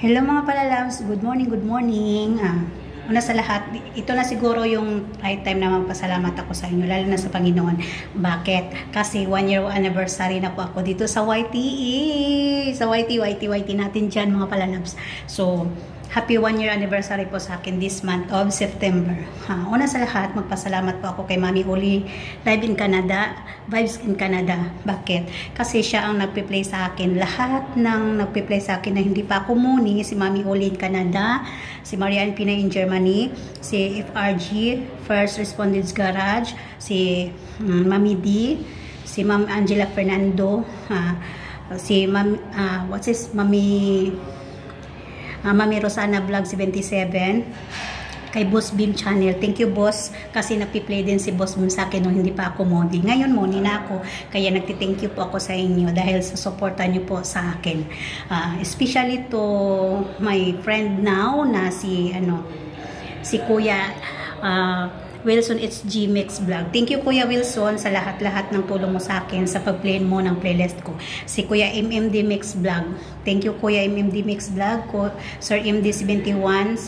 Hello mga palalabs, good morning, good morning. Una sa lahat, ito na siguro yung right time na magpasalamat ako sa inyo, lalo na sa Panginoon. Bakit? Kasi 1 year anniversary na po ako dito sa YTE. Sa YT natin dyan mga palalabs. So, happy 1 year anniversary po sa akin this month of September. Una sa lahat, magpasalamat po ako kay Mami Uli, Live in Canada, Vibes in Canada. Bakit? Kasi siya ang nagpe-play sa akin. Lahat ng nagpe-play sa akin na hindi pa ako muni, si Mami Uli in Canada, si Marianne Pina in Germany, si FRG, First Respondents Garage, si Mami D, si Ma'am Angela Fernando, si Mami Rosana Vlog 77, kay Boss Beam Channel. Thank you, Boss, kasi napiplay din si Boss Beam sa akin nung hindi pa ako moni. Ngayon moni na ako, kaya nagti-thank you po ako sa inyo dahil sa suporta niyo po sa akin. Especially to my friend now na si Kuya Wilson HG Mix Vlog. Thank you Kuya Wilson sa lahat-lahat ng tulong mo sa akin sa pag-play mo ng playlist ko. Si Kuya MMD Mix Vlog. Thank you Kuya MMD Mix Vlog. Sir MD 71.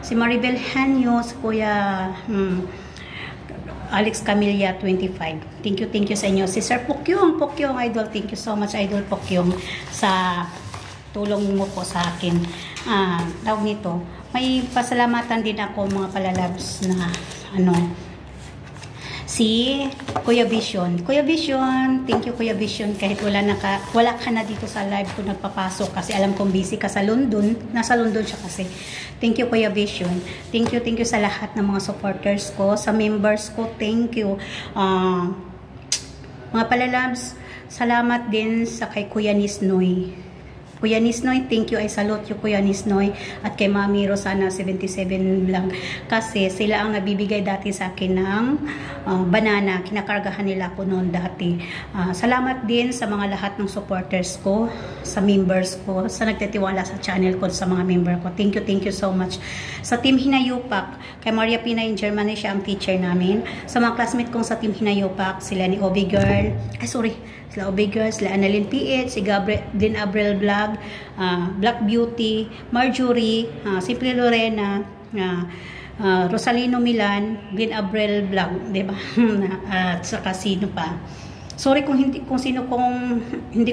Si Maribel Hanyo. Si Kuya Alex Camilla 25. Thank you sa inyo. Si Sir Pokyong Idol. Thank you so much Idol Pokyong sa tulong mo po sa akin. Tawag nito, may pasalamatan din ako mga palalabs na si Kuya Vision. Kuya Vision, thank you Kuya Vision, kahit wala ka na dito sa live ko nagpapasok kasi alam kong busy ka sa London. Nasa London siya kasi. Thank you Kuya Vision. Thank you sa lahat ng mga supporters ko, sa members ko. Thank you. Mga palalabs, salamat din sa kay Kuya Nisnoy. Kuya Nisnoy, thank you. I salute you Kuya Nisnoy, at kay Mami Rosana 77 Vlog, kasi sila ang nabibigay dati sa akin ng banana. Kinakargahan nila ako noon dati. Salamat din sa mga lahat ng supporters ko, sa members ko, sa nagtitiwala sa channel ko, sa mga member ko. Thank you so much. Sa Team Hinayupak, kay Maria Pina in Germany, siya ang teacher namin. Sa mga classmate kong sa Team Hinayupak, sila ni Obi Girl, sila Obi Girl, sila Annalyn PH, si Din Abrel Vlog, Black Beauty, Marjorie, Simple Lorena, Rosalino Milan, Din Abrel Vlog, diba? At saka sino pa? Sorry kung hindi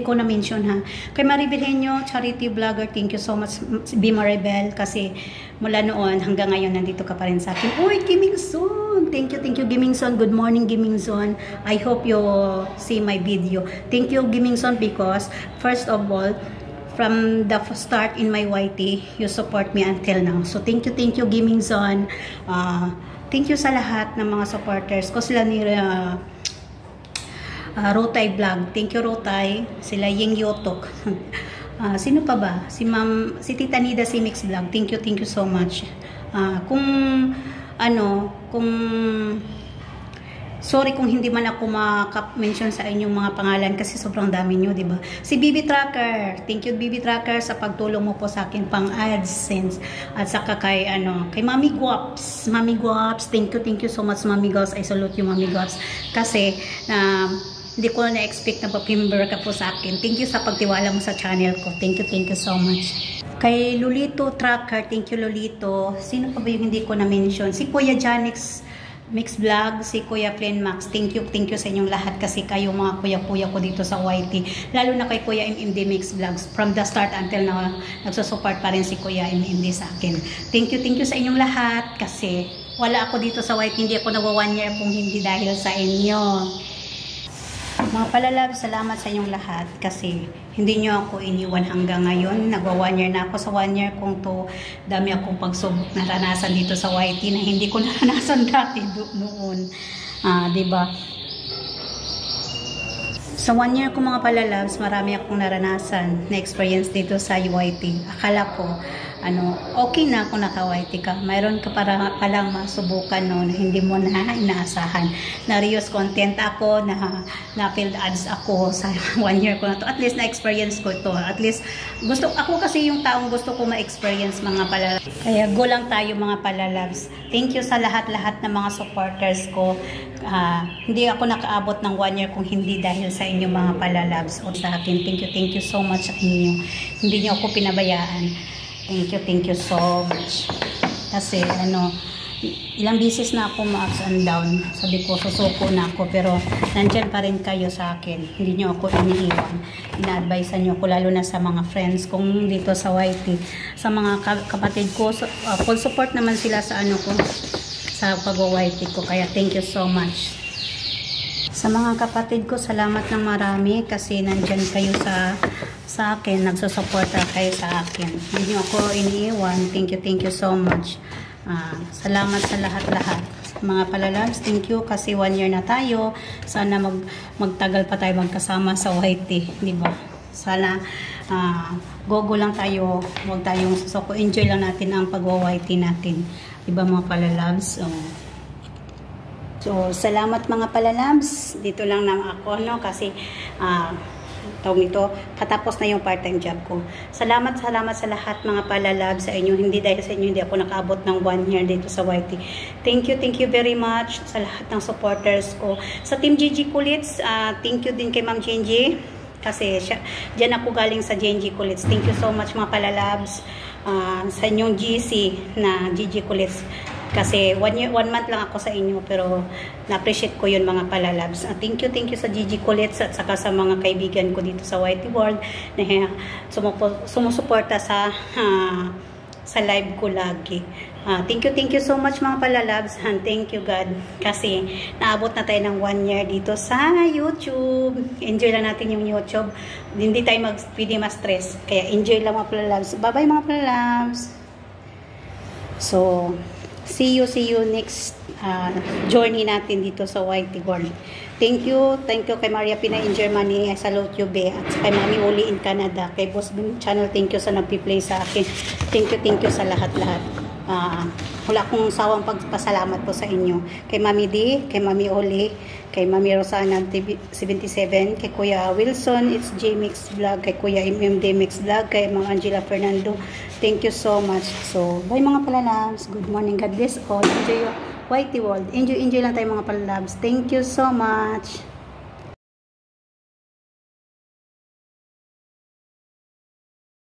ko na-mention ha. Kay Maribel Henyo, Charity Vlogger, thank you so much B. Maribel, kasi mula noon hanggang ngayon nandito ka pa rin sa akin. Uy, Gaming Zone! Thank you Gaming Zone. Good morning Gaming Zone. I hope you see my video. Thank you Gaming Zone, because first of all, from the start in my YT, you support me until now. So thank you Gaming Zone. Thank you sa lahat ng mga supporters ko. Sila ni Rotay Vlog. Thank you Rotay. Sila Ying Yotok. Sino pa ba? Si Tita Nida si Mix Vlog. Thank you so much. Sorry kung hindi man ako maka-mention sa inyong mga pangalan kasi sobrang dami nyo, diba? Si BB Tracker. Thank you BB Tracker sa pagtulong mo po sa akin pang AdSense. At saka kay Mami Guaps. Mami Guaps. Thank you so much Mami Guaps. I salute you Mami Guaps. Kasi hindi ko na-expect na pa-member ka po sa akin. Thank you sa pagtiwala mo sa channel ko. Thank you so much. Kay Lolito Tracker, thank you Lolito. Sino pa ba yung hindi ko na-mention? Si Kuya Janix Mix Vlog, si Kuya Plain Max. Thank you sa inyong lahat, kasi kayo mga kuya-kuya ko dito sa YT. Lalo na kay Kuya MMD Mix Vlogs. From the start until now, nagsusupport pa rin si Kuya MMD sa akin. Thank you sa inyong lahat, kasi wala ako dito sa YT. Hindi ako nagwa 1 year kung hindi dahil sa inyo. Mga palalab, salamat sa inyong lahat, kasi hindi nyo ako iniwan hanggang ngayon. Nagwa 1 year na ako. Sa 1 year kung to, dami akong pagsubok naranasan dito sa YT na hindi ko naranasan dati noon. Diba? Sa 1 year ko mga palalabs, marami akong naranasan na experience dito sa YT. Akala ko okay na kung naka-white ka. Mayroon ka palang masubukan no, na hindi mo na inaasahan. Na-reuse content ako, na-field ads ako sa 1 year ko na to. At least na-experience ko to. At least, ako kasi yung taong gusto ko ma-experience mga palalabs. Kaya go lang tayo mga palalabs. Thank you sa lahat-lahat ng mga supporters ko. Hindi ako nakaabot ng 1 year kung hindi dahil sa inyo mga palalabs o sa akin. Thank you so much sa inyo. Hindi niyo ako pinabayaan. Thank you so much. Kasi ilang beses na ako ma-ups and down. Sabi ko, susuko na ako. Pero nandyan pa rin kayo sa akin. Hindi nyo ako iniiwan. Ina-advise nyo ako, lalo na sa mga friends kong dito sa YT. Sa mga kapatid ko, full support naman sila sa ko, sa pag-YT ko. Kaya thank you so much. Sa mga kapatid ko, salamat ng marami kasi nandyan kayo sa akin, nagsusuporta kayo sa akin. Hindi nyo ako iniiwan. Thank you so much. Salamat sa lahat-lahat. Mga palalabs, thank you kasi 1 year na tayo. Sana magtagal pa tayo magkasama sa YT, di ba? Sana go lang tayo, huwag tayong susuko. Enjoy lang natin ang pag-YT natin. Di ba mga palalabs? So, salamat mga palalabs. Dito lang naman ako, kasi tawag nito, katapos na yung part-time job ko. Salamat sa lahat mga palalabs sa inyo. Hindi dahil sa inyo, hindi ako nakaabot ng 1 year dito sa YT. Thank you very much sa lahat ng supporters ko. Sa Team Gigi Kulits, thank you din kay Ma'am Genji. Kasi dyan ako galing sa Genji Kulits. Thank you so much mga palalabs. Sa inyong GC na Gigi Kulits. Kasi 1 month lang ako sa inyo, pero na-appreciate ko yun mga palalabs. Thank you sa Gigi Kulits at saka sa mga kaibigan ko dito sa YT World na sumusuporta sa live ko lagi. Thank you so much mga palalabs, and thank you God kasi naabot na tayo ng 1 year dito sa YouTube. Enjoy lang natin yung YouTube. Hindi tayo pwede ma-stress. Kaya enjoy lang mga palalabs. Bye-bye mga palalabs. So, see you next journey natin dito sa YT World. Thank you kay Maria Pina in Germany. I salute you, Be. At kay Mami Uli in Canada. Kay Boss Bing Channel, thank you sa nagpi-play sa akin. Thank you sa lahat-lahat. Wala akong sawang pagpasalamat po sa inyo. Kay Mami D, kay Mami Oli, kay Mami Rosana TV77, kay Kuya Wilson, it's J-Mix Vlog, kay Kuya MMD Mix Vlog, kay Ma'am Angela Fernando. Thank you so much. So, bye mga palalabs. Good morning. God bless all. Enjoy your YT World. Enjoy lang tayo mga palalabs. Thank you so much.